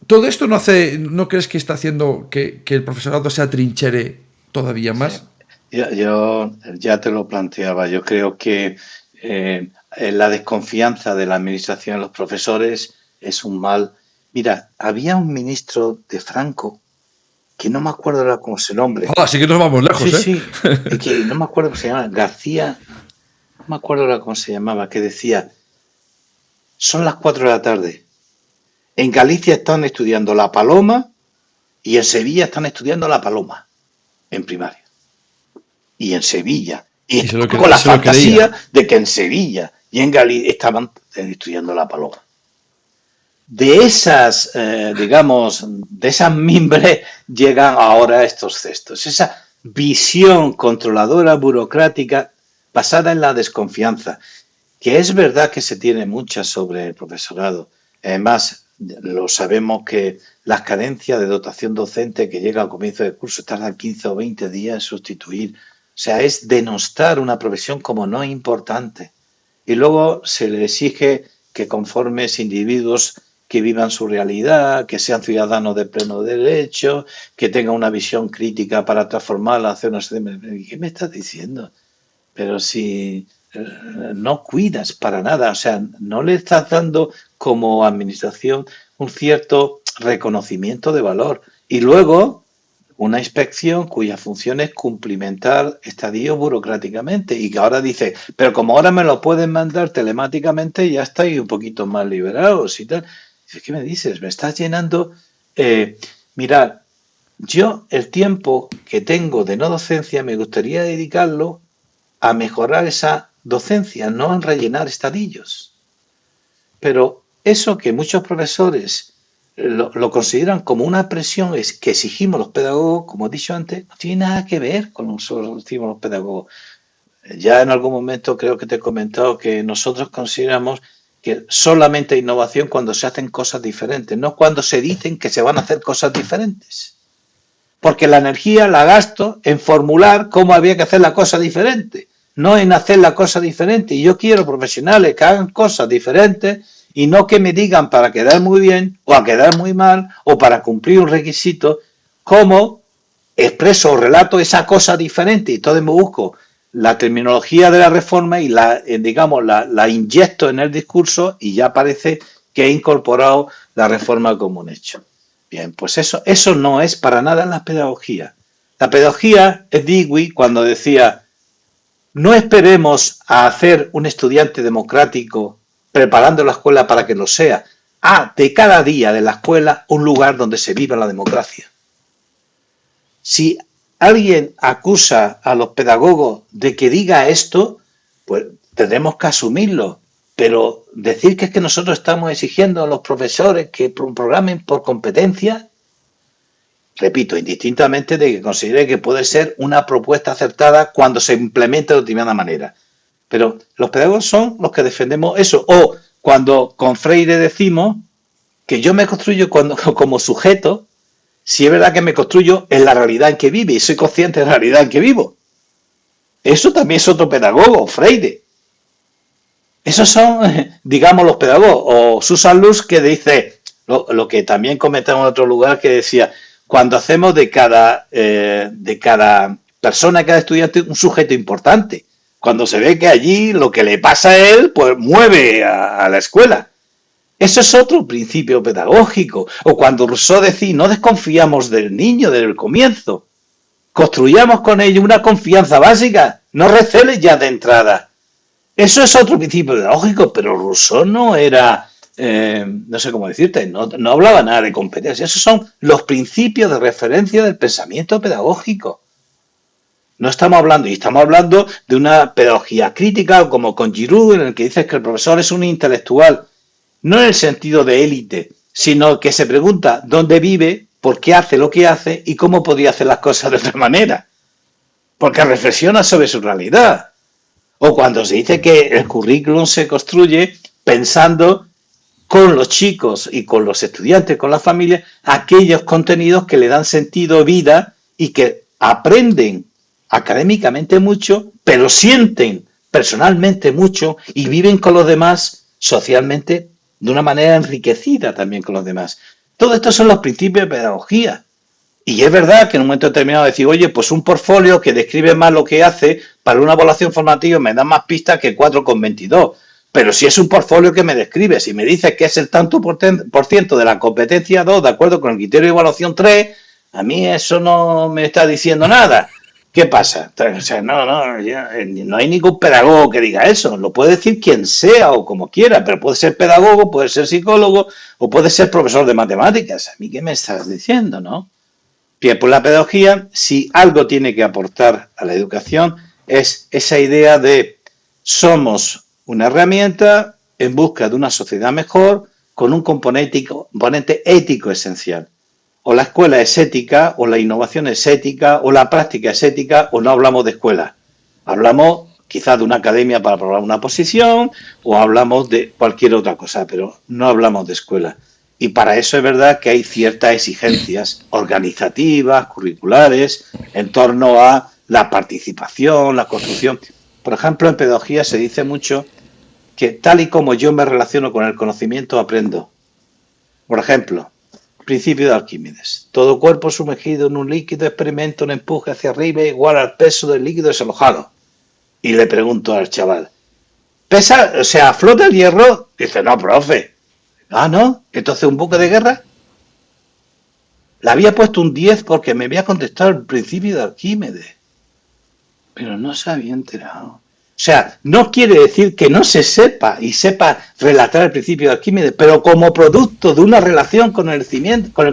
Todo esto ¿no crees que está haciendo que el profesorado se atrinchera todavía más? Yo ya te lo planteaba. Yo creo que la desconfianza de la administración en los profesores es un mal. Mira, había un ministro de Franco que no me acuerdo ahora cómo se nombre. Así que nos vamos lejos, Sí, que no me acuerdo cómo se llama. García, no me acuerdo ahora cómo se llamaba, que decía, son las 4 de la tarde. En Galicia están estudiando la paloma y en Sevilla están estudiando la paloma en primaria. Y en Sevilla. Y con la fantasía de que en Sevilla y en Galicia estaban destruyendo la paloma. De esas, de esas mimbres llegan ahora estos cestos. Esa visión controladora, burocrática, basada en la desconfianza, que es verdad que se tiene mucha sobre el profesorado. Además, lo sabemos que las carencias de dotación docente que llega al comienzo del curso tardan 15 o 20 días en sustituir. O sea, es denostar una profesión como no importante. Y luego se le exige que conformes individuos que vivan su realidad, que sean ciudadanos de pleno derecho, que tengan una visión crítica para transformarla, hacer una... ¿Qué me estás diciendo? Pero si no cuidas para nada, o sea, no le estás dando como administración un cierto reconocimiento de valor. Y luego una inspección cuya función es cumplimentar estadios burocráticamente y que ahora dice, pero como ahora me lo pueden mandar telemáticamente, ya estáis un poquito más liberados y tal. ¿Qué me dices? Me estás llenando... mirad, yo el tiempo que tengo de no docencia me gustaría dedicarlo a mejorar esa docencia, no en rellenar estadillos. Pero eso que muchos profesores lo consideran como una presión que exigimos los pedagogos, como he dicho antes, no tiene nada que ver con lo que exigimos los pedagogos. Ya en algún momento creo que te he comentado que nosotros consideramos que solamente hay innovación cuando se hacen cosas diferentes, no cuando se dicen que se van a hacer cosas diferentes. Porque la energía la gasto en formular cómo había que hacer la cosa diferente, no en hacer la cosa diferente. Y yo quiero profesionales que hagan cosas diferentes y no que me digan para quedar muy bien o a quedar muy mal o para cumplir un requisito, cómo expreso o relato esa cosa diferente. Y entonces me busco la terminología de la reforma y la inyecto en el discurso y ya parece que he incorporado la reforma como un hecho. Bien, pues eso no es para nada la pedagogía. La pedagogía es Dewey cuando decía, no esperemos a hacer un estudiante democrático preparando la escuela para que lo sea. De cada día de la escuela un lugar donde se viva la democracia. Si alguien acusa a los pedagogos de que diga esto, pues tendremos que asumirlo. Pero decir que es que nosotros estamos exigiendo a los profesores que programen por competencia, repito, indistintamente de que considere que puede ser una propuesta acertada cuando se implemente de determinada manera. Pero los pedagogos son los que defendemos eso. O cuando con Freire decimos que yo me construyo como sujeto, si es verdad que me construyo en la realidad en que vive y soy consciente de la realidad en que vivo. Eso también es otro pedagogo, Freire. Esos son, digamos, los pedagogos. O Susan Luz, que dice, lo que también comentamos en otro lugar, que decía, cuando hacemos de cada persona, cada estudiante, un sujeto importante. Cuando se ve que allí lo que le pasa a él, pues mueve a la escuela. Eso es otro principio pedagógico. O cuando Rousseau decía, no desconfiamos del niño desde el comienzo. Construyamos con ello una confianza básica. No receles ya de entrada. Eso es otro principio pedagógico, pero Rousseau no era, no sé cómo decirte, no hablaba nada de competencia. Esos son los principios de referencia del pensamiento pedagógico. No estamos hablando, y estamos hablando de una pedagogía crítica, como con Giroud, en el que dices que el profesor es un intelectual, no en el sentido de élite, sino que se pregunta dónde vive, por qué hace lo que hace y cómo podría hacer las cosas de otra manera. Porque reflexiona sobre su realidad. O cuando se dice que el currículum se construye pensando con los chicos y con los estudiantes, con la familia, aquellos contenidos que le dan sentido, vida y que aprenden académicamente mucho, pero sienten personalmente mucho y viven con los demás socialmente de una manera enriquecida también con los demás. Todo esto son los principios de pedagogía. Y es verdad que en un momento determinado decir, oye, pues un portfolio que describe más lo que hace para una evaluación formativa me da más pistas que 4,22. Pero si es un portfolio que me describe, si me dices que es el tanto por ciento de la competencia 2, de acuerdo con el criterio de evaluación 3, a mí eso no me está diciendo nada. ¿Qué pasa? O sea, no hay ningún pedagogo que diga eso. Lo puede decir quien sea o como quiera, pero puede ser pedagogo, puede ser psicólogo o puede ser profesor de matemáticas. ¿A mí qué me estás diciendo, no? Bien, pues la pedagogía, si algo tiene que aportar a la educación, es esa idea de somos una herramienta en busca de una sociedad mejor con un componente ético esencial. O la escuela es ética, o la innovación es ética, o la práctica es ética, o no hablamos de escuela. Hablamos quizás de una academia para probar una posición, o hablamos de cualquier otra cosa, pero no hablamos de escuela. Y para eso es verdad que hay ciertas exigencias organizativas, curriculares, en torno a la participación, la construcción. Por ejemplo, en pedagogía se dice mucho que tal y como yo me relaciono con el conocimiento, aprendo. Por ejemplo, principio de Arquímedes. Todo cuerpo sumergido en un líquido experimenta un empuje hacia arriba igual al peso del líquido desalojado. Y le pregunto al chaval, ¿pesa, o sea, flota el hierro? Dice, no, profe. Ah, ¿no? Entonces, ¿un buque de guerra? Le había puesto un 10 porque me había contestado el principio de Arquímedes. Pero no se había enterado. O sea, no quiere decir que no se sepa y sepa relatar el principio de Arquímedes, pero como producto de una relación con el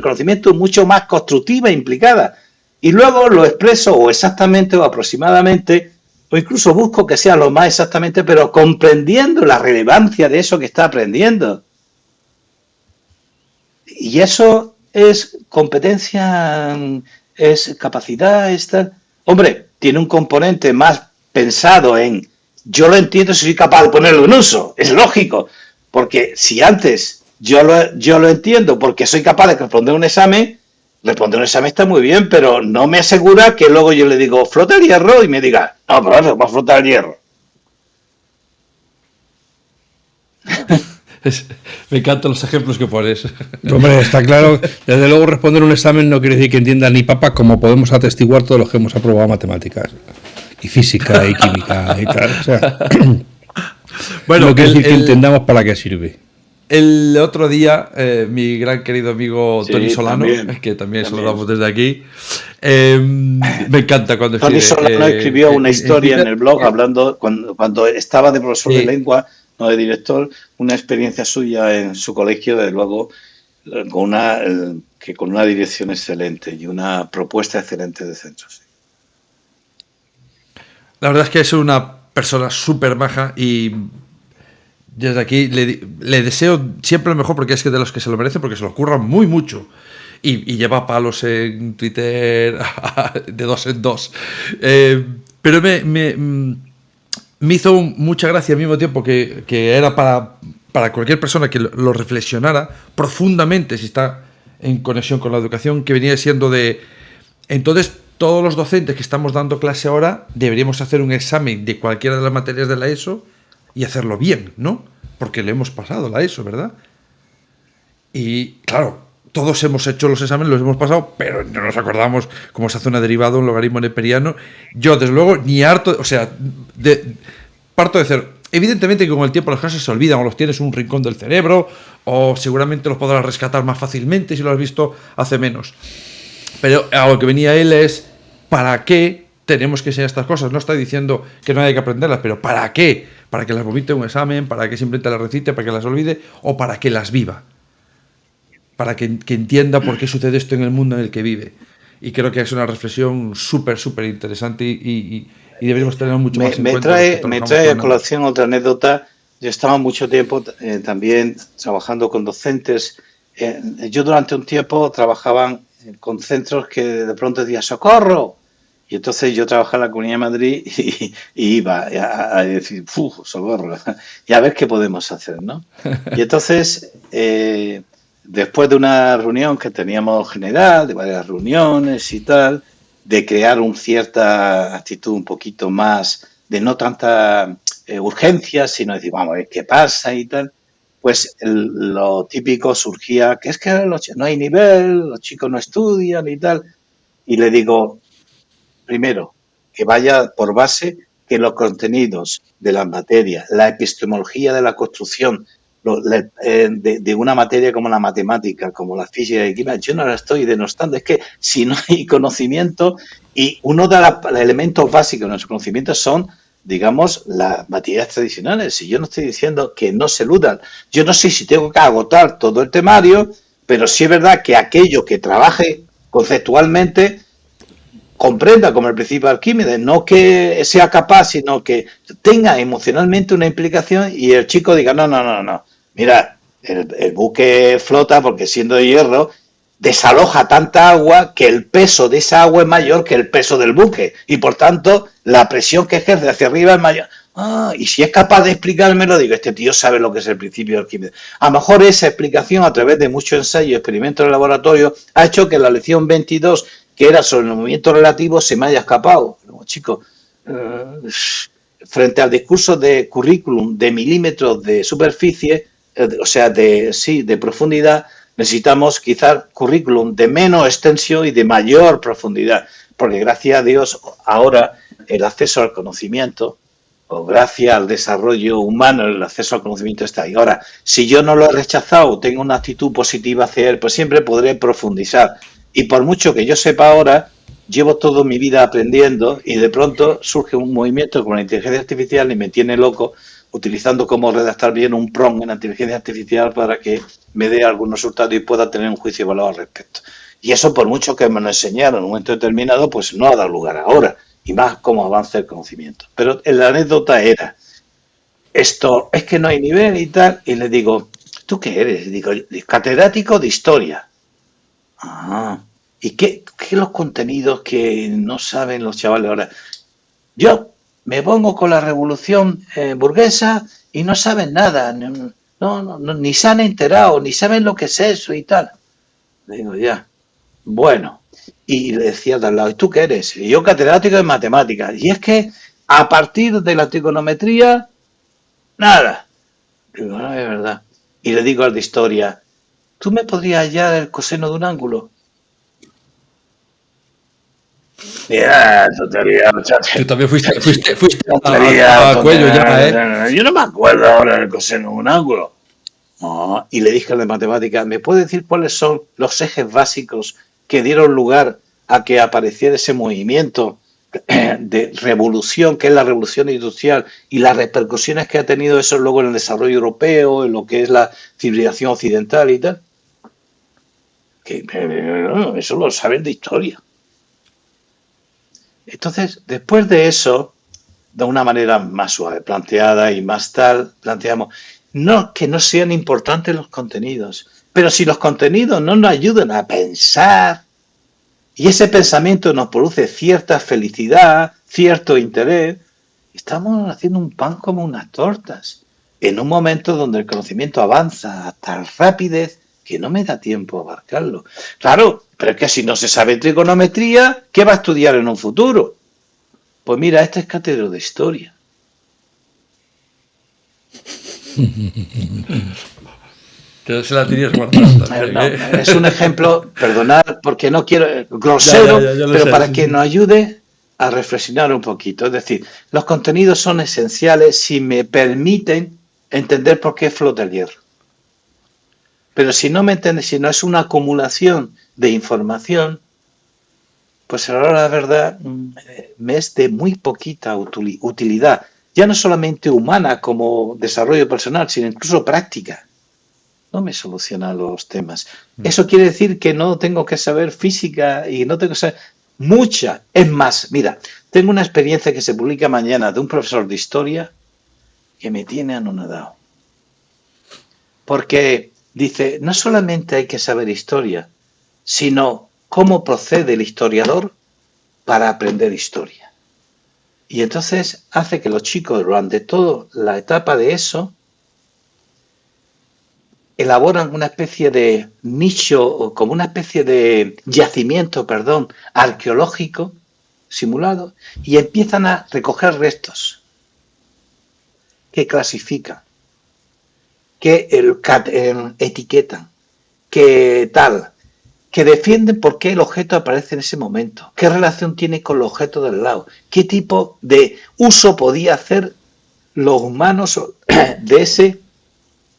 conocimiento mucho más constructiva e implicada. Y luego lo expreso o exactamente o aproximadamente, o incluso busco que sea lo más exactamente, pero comprendiendo la relevancia de eso que está aprendiendo. Y eso es competencia, es capacidad, es tal. Hombre, tiene un componente más pensado en yo lo entiendo si soy capaz de ponerlo en uso. Es lógico, porque si antes yo lo entiendo porque soy capaz de responder un examen está muy bien, pero no me asegura que luego yo le digo, flota el hierro, y me diga, no, pero va a flotar el hierro. Me encantan los ejemplos que pones. Hombre, está claro, desde luego responder un examen no quiere decir que entienda ni papa, como podemos atestiguar todos los que hemos aprobado matemáticas y física y química y tal. O sea, bueno, no quiere decir que entendamos para qué sirve. El otro día, mi gran querido amigo Tony Solano, que también saludamos desde aquí, me encanta cuando Tony Solano escribió una historia en el blog hablando, cuando estaba de profesor de lengua, no de director, una experiencia suya en su colegio, desde luego, con una dirección excelente y una propuesta excelente de centro. Sí. La verdad es que es una persona súper maja y desde aquí le deseo siempre lo mejor, porque es que de los que se lo merecen, porque se lo curran muy mucho. Y lleva palos en Twitter de 2 en 2. Pero me hizo mucha gracia al mismo tiempo que era para cualquier persona que lo reflexionara profundamente, si está en conexión con la educación, que venía siendo de... Entonces, todos los docentes que estamos dando clase ahora deberíamos hacer un examen de cualquiera de las materias de la ESO y hacerlo bien, ¿no? Porque le hemos pasado la ESO, ¿verdad? Y, claro, todos hemos hecho los exámenes, los hemos pasado, pero no nos acordamos cómo se hace una derivada, un logaritmo neperiano. Yo, desde luego, ni harto... O sea, parto de cero. Evidentemente que con el tiempo las cosas se olvidan, o los tienes en un rincón del cerebro, o seguramente los podrás rescatar más fácilmente si lo has visto hace menos. Pero a lo que venía él es, ¿para qué tenemos que enseñar estas cosas? No está diciendo que no hay que aprenderlas, pero ¿para qué? ¿Para que las vomite un examen? ¿Para que simplemente las recite? ¿Para que las olvide? ¿O para que las viva? Para que entienda por qué sucede esto en el mundo en el que vive. Y creo que es una reflexión súper, súper interesante y deberíamos tener mucho más en cuenta. Me trae a colación otra anécdota. Yo estaba mucho tiempo también trabajando con docentes. Yo durante un tiempo trabajaba con centros que de pronto decía ¡socorro! Y entonces yo trabajaba en la Comunidad de Madrid y iba a decir ¡socorro! Y a ver qué podemos hacer, ¿no? Y entonces, después de una reunión que teníamos general, de varias reuniones y tal, de crear una cierta actitud un poquito más, de no tanta urgencia, sino decir, vamos a ver qué pasa y tal, pues lo típico surgía, que es que no hay nivel, los chicos no estudian y tal. Y le digo, primero, que vaya por base que los contenidos de las materias, la epistemología de la construcción, de una materia como la matemática, como la física y química, yo no la estoy denostando. Es que si no hay conocimiento, y uno de los elementos básicos de nuestro conocimiento son, digamos, las materias tradicionales. Si yo no estoy diciendo que no se eludan, yo no sé si tengo que agotar todo el temario, pero sí es verdad que aquello que trabaje conceptualmente comprenda como el principio de Arquímedes, no que sea capaz, sino que tenga emocionalmente una implicación y el chico diga, no, mira, el buque flota porque siendo de hierro desaloja tanta agua que el peso de esa agua es mayor que el peso del buque y por tanto la presión que ejerce hacia arriba es mayor. Y si es capaz de explicármelo, digo, este tío sabe lo que es el principio de Arquímedes. A lo mejor esa explicación a través de muchos ensayos y experimentos en el laboratorio ha hecho que la lección 22, que era sobre los movimientos relativos, se me haya escapado. Pero, chicos, frente al discurso de currículum de milímetros de superficie, o sea, de profundidad, necesitamos quizás currículum de menos extensión y de mayor profundidad, porque gracias a Dios ahora el acceso al conocimiento, o gracias al desarrollo humano, el acceso al conocimiento está ahí. Ahora, si yo no lo he rechazado, tengo una actitud positiva hacia él, pues siempre podré profundizar. Y por mucho que yo sepa ahora, llevo toda mi vida aprendiendo y de pronto surge un movimiento con la inteligencia artificial y me tiene loco, utilizando cómo redactar bien un prompt en la inteligencia artificial para que me dé algún resultado y pueda tener un juicio evaluado al respecto. Y eso, por mucho que me lo enseñaron en un momento determinado, pues no ha dado lugar ahora. Y más cómo avanza el conocimiento. Pero la anécdota era, esto es que no hay nivel y tal, y le digo, ¿tú qué eres? Digo, catedrático de historia. ¿Y qué los contenidos que no saben los chavales ahora? Yo me pongo con la revolución burguesa y no saben nada, ni se han enterado, ni saben lo que es eso y tal. Le digo, ya, bueno. Y le decía de al lado, ¿y tú qué eres? Y yo catedrático de matemáticas. Y es que a partir de la trigonometría, nada. Digo, no, es verdad. Y le digo al de historia, ¿tú me podrías hallar el coseno de un ángulo? Mira, tontería, muchacho. Tú también fuiste a cuello ya, Yo no me acuerdo ahora del coseno de un ángulo. No. Y le dije al de matemáticas, ¿me puede decir cuáles son los ejes básicos que dieron lugar a que apareciera ese movimiento de revolución, que es la revolución industrial, y las repercusiones que ha tenido eso luego en el desarrollo europeo, en lo que es la civilización occidental y tal? Eso lo saben de historia. Entonces, después de eso, de una manera más suave, planteada y más tal, planteamos, no que no sean importantes los contenidos, pero si los contenidos no nos ayudan a pensar, y ese pensamiento nos produce cierta felicidad, cierto interés, estamos haciendo un pan como unas tortas, en un momento donde el conocimiento avanza a tal rapidez que no me da tiempo a abarcarlo. Claro, pero es que si no se sabe trigonometría, ¿qué va a estudiar en un futuro? Pues mira, este es catedrático de historia. Que se la tenías guardada. No, es un ejemplo, perdonad, porque no quiero, grosero, pero para que nos ayude a reflexionar un poquito. Es decir, los contenidos son esenciales si me permiten entender por qué flota el hierro. Pero si no me entiendes, si no es una acumulación de información, pues a la hora de la verdad me es de muy poquita utilidad, ya no solamente humana como desarrollo personal, sino incluso práctica. No me soluciona los temas. Eso quiere decir que no tengo que saber física y no tengo que saber mucha. Es más, mira, tengo una experiencia que se publica mañana de un profesor de historia que me tiene anonadado. Porque dice, no solamente hay que saber historia, sino cómo procede el historiador para aprender historia. Y entonces hace que los chicos durante toda la etapa de eso elaboran una especie de nicho, o como una especie de yacimiento, arqueológico simulado, y empiezan a recoger restos que clasifican, que etiquetan, que tal, que defienden por qué el objeto aparece en ese momento, qué relación tiene con el objeto del lado, qué tipo de uso podía hacer los humanos de ese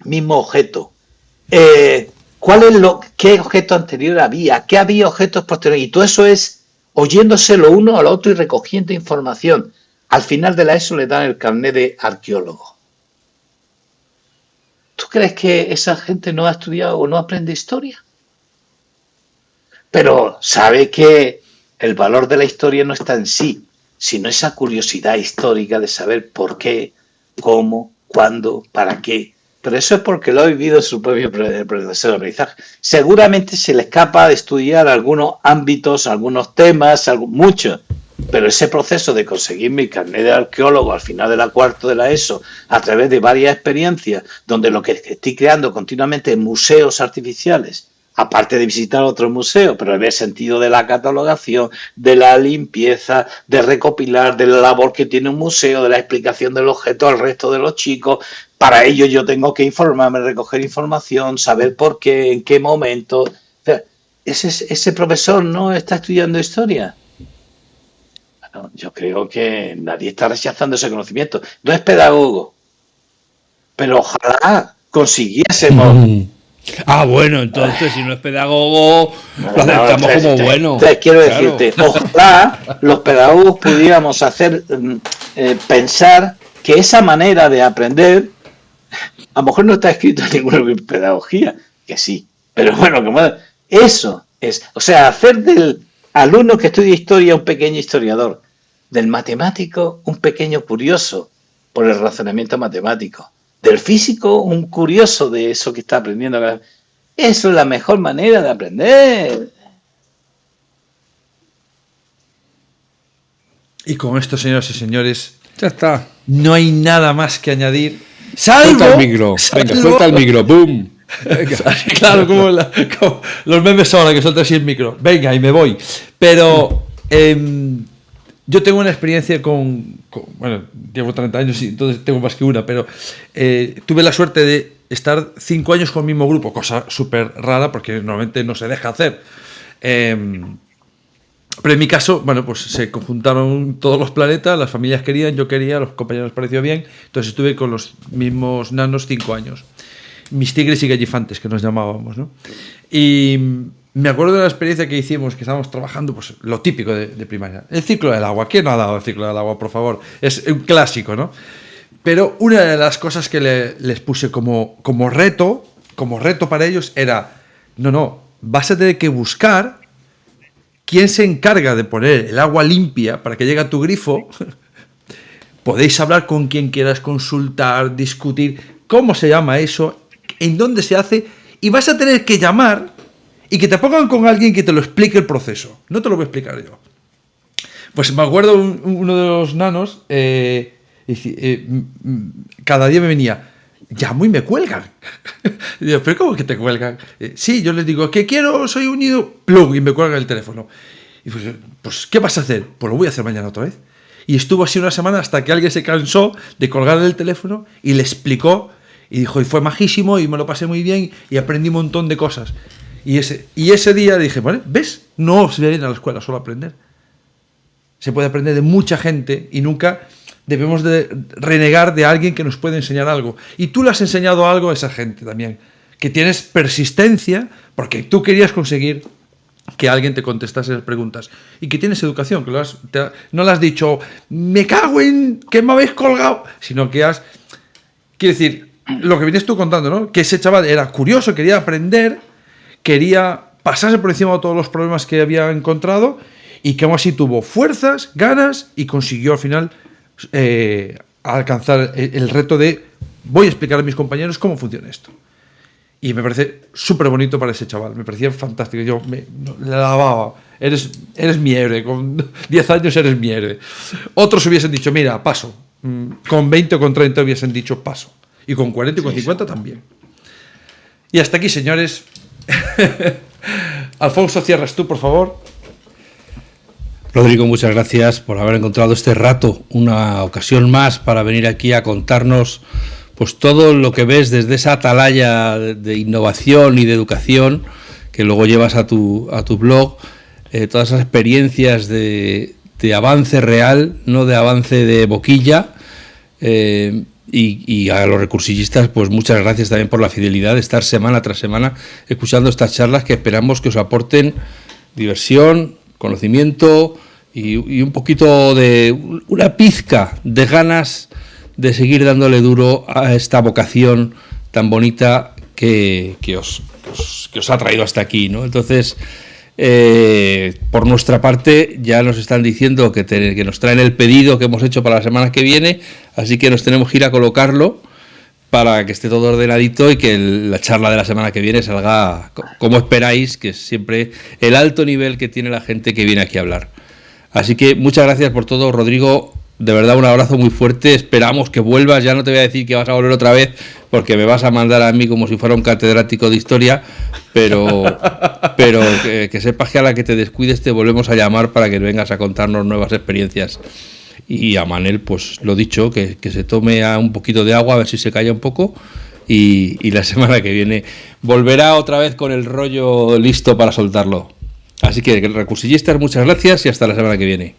mismo objeto. ¿Qué objeto anterior había? ¿Qué había objetos posteriores? Y todo eso es oyéndose lo uno al otro y recogiendo información. Al final de la ESO le dan el carnet de arqueólogo. ¿Tú crees que esa gente no ha estudiado o no aprende historia? Pero sabe que el valor de la historia no está en sí, sino esa curiosidad histórica de saber por qué, cómo, cuándo, para qué. Pero eso es porque lo ha vivido su propio proceso de aprendizaje. Seguramente se le escapa de estudiar algunos ámbitos, algunos temas, muchos. Pero ese proceso de conseguir mi carnet de arqueólogo al final de la cuarto de la ESO, a través de varias experiencias, donde lo que estoy creando continuamente museos artificiales, aparte de visitar otros museos, pero en el sentido de la catalogación, de la limpieza, de recopilar, de la labor que tiene un museo, de la explicación del objeto al resto de los chicos. Para ello yo tengo que informarme, recoger información, saber por qué, en qué momento. O sea, ese profesor no está estudiando historia. Bueno, yo creo que nadie está rechazando ese conocimiento. No es pedagogo, pero ojalá consiguiésemos. Bueno, entonces si no es pedagogo, lo aceptamos como bueno. Entonces quiero decirte, ojalá los pedagogos pudiéramos hacer pensar que esa manera de aprender, a lo mejor no está escrito en ninguna pedagogía, que sí, pero bueno, como eso es, o sea, hacer del alumno que estudia historia un pequeño historiador, del matemático un pequeño curioso por el razonamiento matemático, del físico un curioso de eso que está aprendiendo. Eso es la mejor manera de aprender. Y con esto, señoras y señores, ya está. No hay nada más que añadir. Suelta el micro. Venga, suelta el micro. ¡Boom! Claro, como los memes son, que suelta así el micro. Venga, y me voy. Pero yo tengo una experiencia bueno, llevo 30 años y entonces tengo más que una, pero tuve la suerte de estar 5 años con el mismo grupo, cosa súper rara porque normalmente no se deja hacer. Pero en mi caso, bueno, pues se conjuntaron todos los planetas, las familias querían, yo quería, los compañeros les pareció bien, entonces estuve con los mismos nanos 5 años. Mis tigres y gallifantes, que nos llamábamos, ¿no? Y me acuerdo de la experiencia que hicimos, que estábamos trabajando, pues lo típico de primaria. El ciclo del agua. ¿Quién no ha dado el ciclo del agua, por favor? Es un clásico, ¿no? Pero una de las cosas que les puse como reto para ellos era, no, vas a tener que buscar quién se encarga de poner el agua limpia para que llegue a tu grifo. Podéis hablar con quien quieras, consultar, discutir cómo se llama eso, en dónde se hace, y vas a tener que llamar y que te pongan con alguien que te lo explique el proceso. No te lo voy a explicar yo. Pues me acuerdo uno de los nanos, cada día me venía, llamo y me cuelgan. Y digo, ¿pero cómo que te cuelgan? Sí, yo les digo, que quiero, soy unido, plug, y me cuelgan el teléfono. Y pues, ¿qué vas a hacer? Pues lo voy a hacer mañana otra vez. Y estuvo así una semana hasta que alguien se cansó de colgarle el teléfono y le explicó, y dijo, y fue majísimo, y me lo pasé muy bien, y aprendí un montón de cosas. Y ese día dije, vale, ¿ves? No se viene a la escuela solo a aprender. Se puede aprender de mucha gente y nunca debemos de renegar de alguien que nos puede enseñar algo. Y tú le has enseñado algo a esa gente también, que tienes persistencia porque tú querías conseguir que alguien te contestase las preguntas y que tienes educación, que no le has dicho, me cago en que me habéis colgado, sino que has... Quiero decir, lo que vienes tú contando, ¿no? Que ese chaval era curioso, quería aprender, quería pasarse por encima de todos los problemas que había encontrado y que aún así tuvo fuerzas, ganas y consiguió al final alcanzar el reto de voy a explicar a mis compañeros cómo funciona esto. Y me parece súper bonito para ese chaval, me parecía fantástico. Yo le lavaba, eres mi héroe, con 10 años eres mi héroe. Otros hubiesen dicho, mira, paso. Con 20 o con 30 hubiesen dicho paso. Y con 40 y con 50 también. Y hasta aquí, señores. Alfonso, cierras tú, por favor. Rodrigo, muchas gracias por haber encontrado este rato, una ocasión más para venir aquí a contarnos pues todo lo que ves desde esa atalaya de innovación y de educación que luego llevas a tu blog, todas esas experiencias de avance real, no de avance de boquilla, y a los recursillistas pues muchas gracias también por la fidelidad de estar semana tras semana escuchando estas charlas que esperamos que os aporten diversión, conocimiento y un poquito de una pizca de ganas de seguir dándole duro a esta vocación tan bonita que os ha traído hasta aquí, ¿no? Entonces, Por nuestra parte ya nos están diciendo que nos traen el pedido que hemos hecho para la semana que viene, así que nos tenemos que ir a colocarlo para que esté todo ordenadito y que la charla de la semana que viene salga como esperáis, que es siempre el alto nivel que tiene la gente que viene aquí a hablar. Así que muchas gracias por todo, Rodrigo. De verdad, un abrazo muy fuerte. Esperamos que vuelvas. Ya no te voy a decir que vas a volver otra vez, porque me vas a mandar a mí como si fuera un catedrático de historia, pero que sepas que a la que te descuides te volvemos a llamar para que vengas a contarnos nuevas experiencias. Y a Manel, pues lo dicho, que se tome un poquito de agua, a ver si se calla un poco, y la semana que viene volverá otra vez con el rollo listo para soltarlo. Así que, recursillistas, muchas gracias y hasta la semana que viene.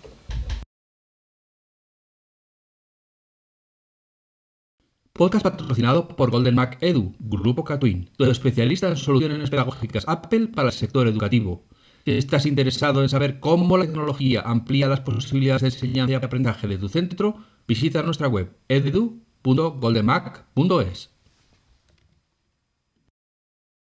Podcast patrocinado por Golden Mac Edu, Grupo Catwin, tu especialista en soluciones pedagógicas Apple para el sector educativo. Si estás interesado en saber cómo la tecnología amplía las posibilidades de enseñanza y aprendizaje de tu centro, visita nuestra web edu.goldenmac.es.